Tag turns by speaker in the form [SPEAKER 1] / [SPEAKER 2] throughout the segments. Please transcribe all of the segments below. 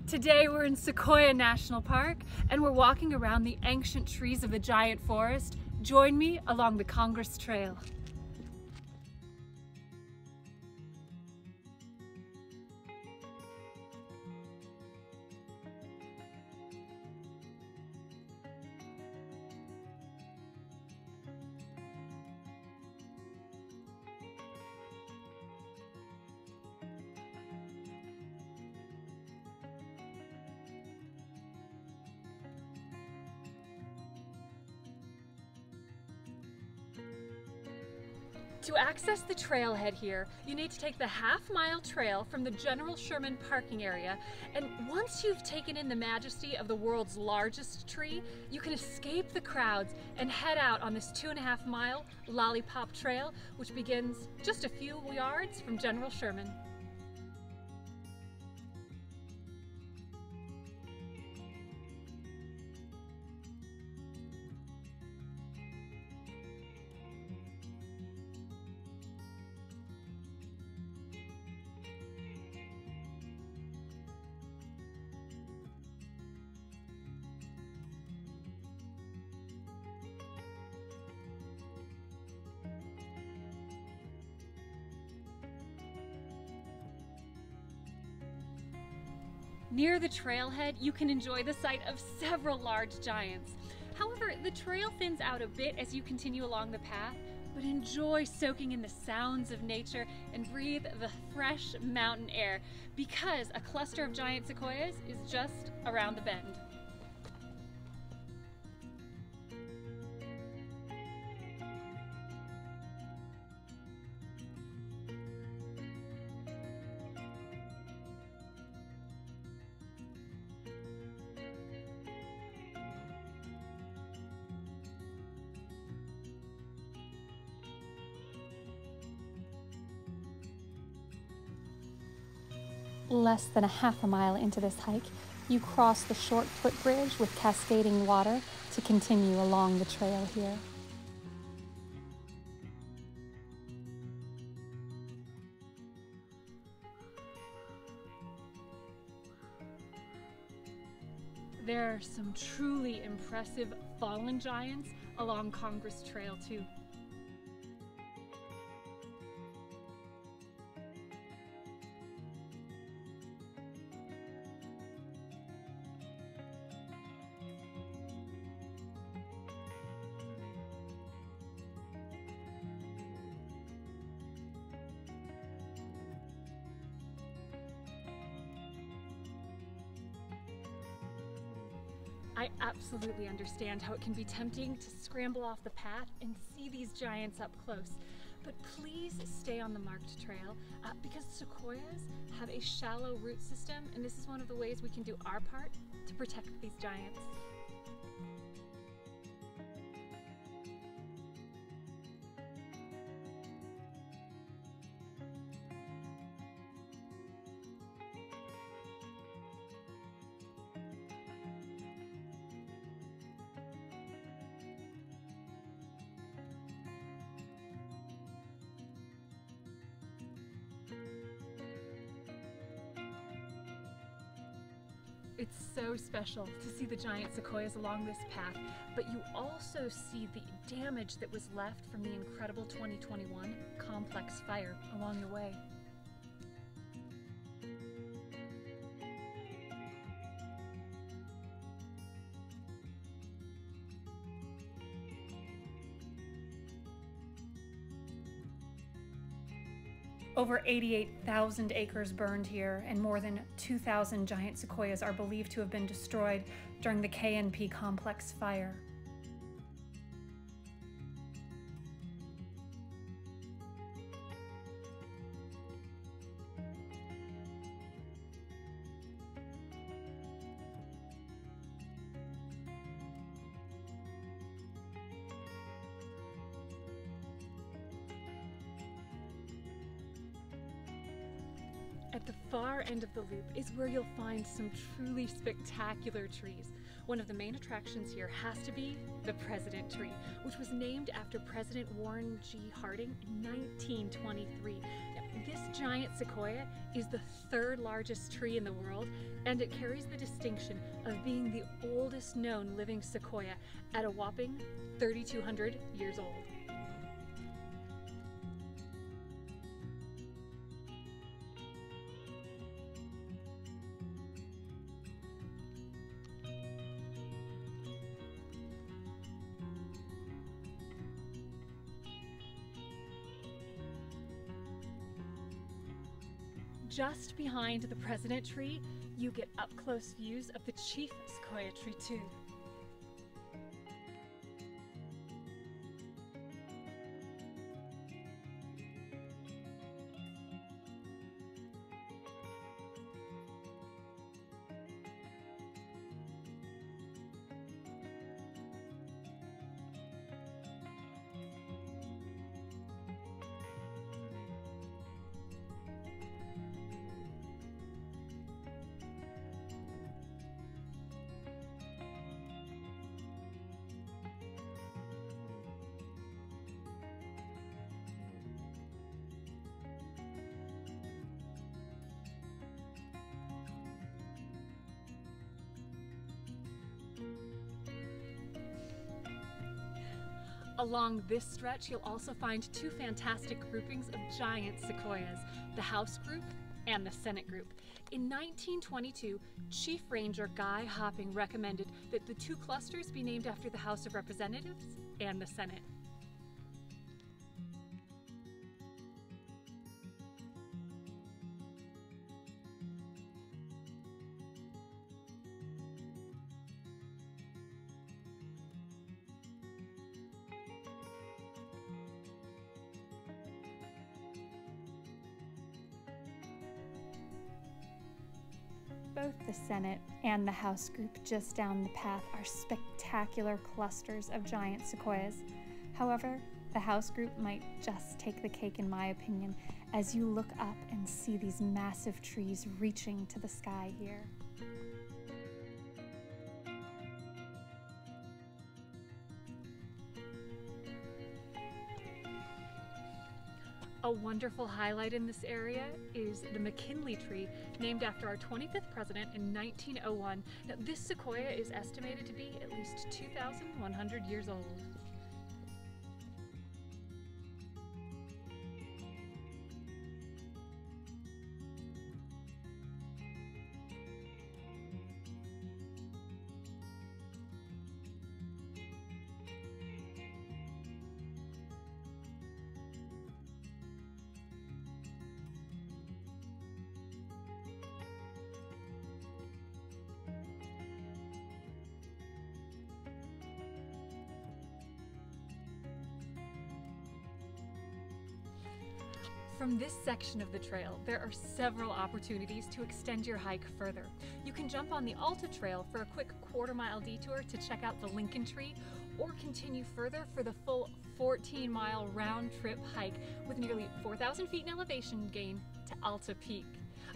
[SPEAKER 1] Today we're in Sequoia National Park and we're walking around the ancient trees of the giant forest. Join me along the Congress Trail. To access the trailhead here, you need to take the half-mile trail from the General Sherman parking area, and once you've taken in the majesty of the world's largest tree, you can escape the crowds and head out on this 2.5-mile Lollipop Trail, which begins just a few yards from General Sherman. Near the trailhead, you can enjoy the sight of several large giants. However, the trail thins out a bit as you continue along the path, but enjoy soaking in the sounds of nature and breathe the fresh mountain air because a cluster of giant sequoias is just around the bend.
[SPEAKER 2] Less than a half a mile into this hike, you cross the short footbridge with cascading water to continue along the trail here.
[SPEAKER 1] There are some truly impressive fallen giants along Congress Trail too. I absolutely understand how it can be tempting to scramble off the path and see these giants up close, but please stay on the marked trail because sequoias have a shallow root system, and this is one of the ways we can do our part to protect these giants. It's so special to see the giant sequoias along this path, but you also see the damage that was left from the incredible 2021 complex fire along your way.
[SPEAKER 2] Over 88,000 acres burned here, and more than 2,000 giant sequoias are believed to have been destroyed during the KNP complex fire. At the far end of the loop is where you'll find some truly spectacular trees.
[SPEAKER 1] One of the main attractions here has to be the President Tree, which was named after President Warren G. Harding in 1923. Now, this giant sequoia is the third largest tree in the world, and it carries the distinction of being the oldest known living sequoia at a whopping 3,200 years old. Just behind the President Tree, you get up-close views of the Chief Sequoia tree too. Along this stretch, you'll also find two fantastic groupings of giant sequoias, the House Group and the Senate Group. In 1922, Chief Ranger Guy Hopping recommended that the two clusters be named after the House of Representatives and the Senate.
[SPEAKER 2] Both the Senate and the House Group just down the path are spectacular clusters of giant sequoias. However, the House Group might just take the cake in my opinion as you look up and see these massive trees reaching to the sky here.
[SPEAKER 1] A wonderful highlight in this area is the McKinley tree, named after our 25th president in 1901. Now, this sequoia is estimated to be at least 2,100 years old. From this section of the trail, there are several opportunities to extend your hike further. You can jump on the Alta Trail for a quick quarter-mile detour to check out the Lincoln Tree, or continue further for the full 14-mile round-trip hike with nearly 4,000 feet in elevation gain to Alta Peak.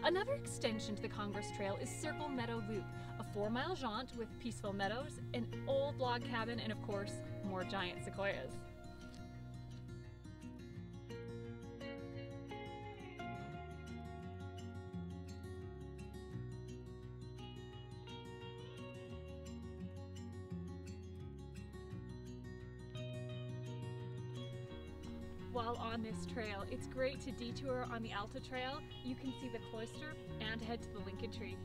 [SPEAKER 1] Another extension to the Congress Trail is Circle Meadow Loop, a 4-mile jaunt with peaceful meadows, an old log cabin, and of course, more giant sequoias. While on this trail, it's great to detour on the Alta Trail. You can see the cloister and head to the Lincoln Tree.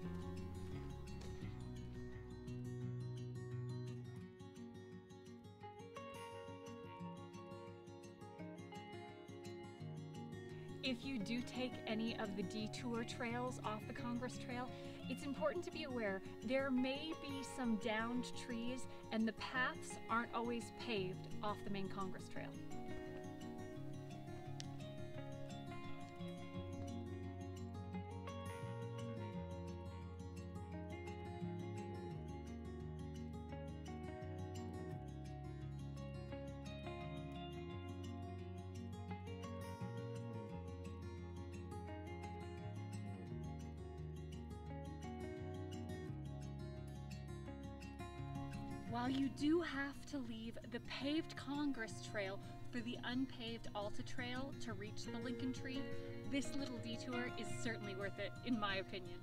[SPEAKER 1] If you do take any of the detour trails off the Congress Trail, it's important to be aware there may be some downed trees and the paths aren't always paved off the main Congress Trail. While you do have to leave the paved Congress Trail for the unpaved Alta Trail to reach the Lincoln Tree, this little detour is certainly worth it, in my opinion.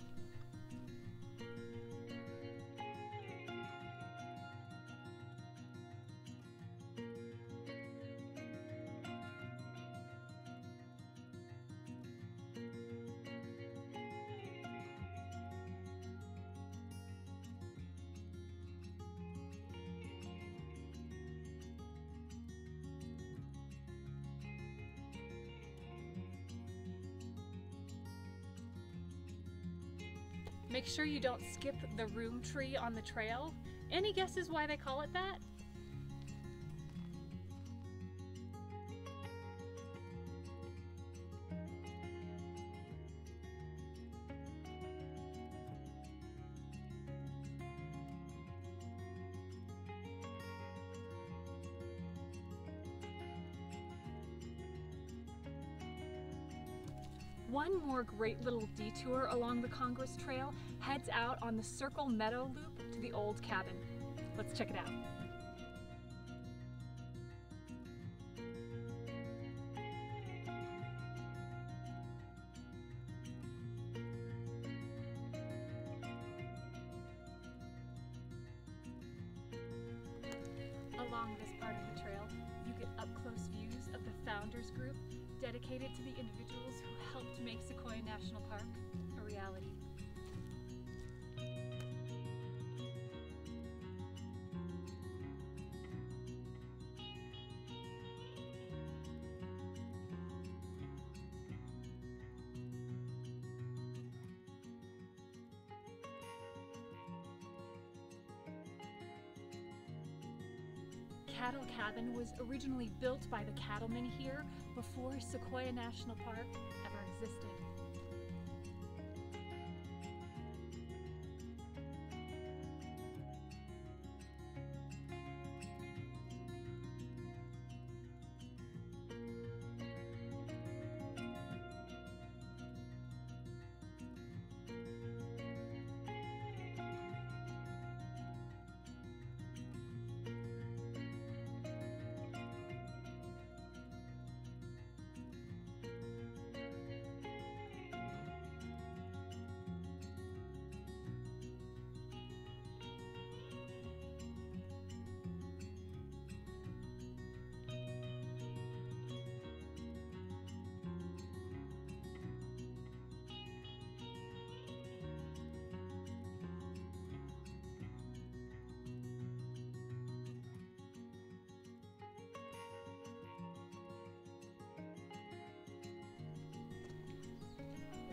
[SPEAKER 1] Make sure you don't skip the room tree on the trail. Any guesses why they call it that? One more great little detour along the Congress Trail heads out on the Circle Meadow Loop to the old cabin. Let's check it out. Along this part of the trail, you get up-close views of the Founders Group, dedicated to the individuals who helped make Sequoia National Park a reality. Cattle Cabin was originally built by the cattlemen here before Sequoia National Park ever existed.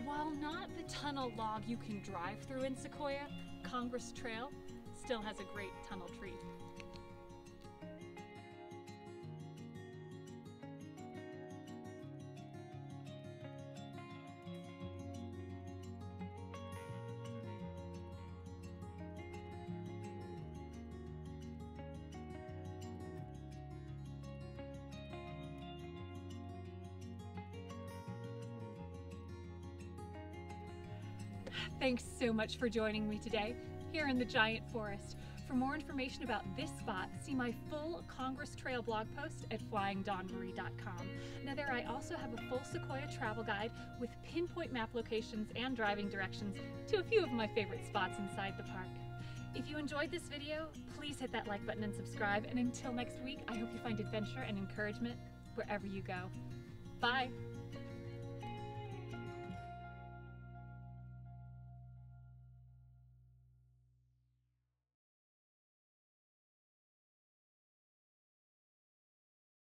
[SPEAKER 1] While not the tunnel log you can drive through in Sequoia, Congress Trail still has a great tunnel treat. Thanks so much for joining me today here in the Giant Forest. For more information about this spot, see my full Congress Trail blog post at flyingdawnmarie.com. Now there I also have a full Sequoia travel guide with pinpoint map locations and driving directions to a few of my favorite spots inside the park. If you enjoyed this video, please hit that like button and subscribe. And until next week, I hope you find adventure and encouragement wherever you go. Bye!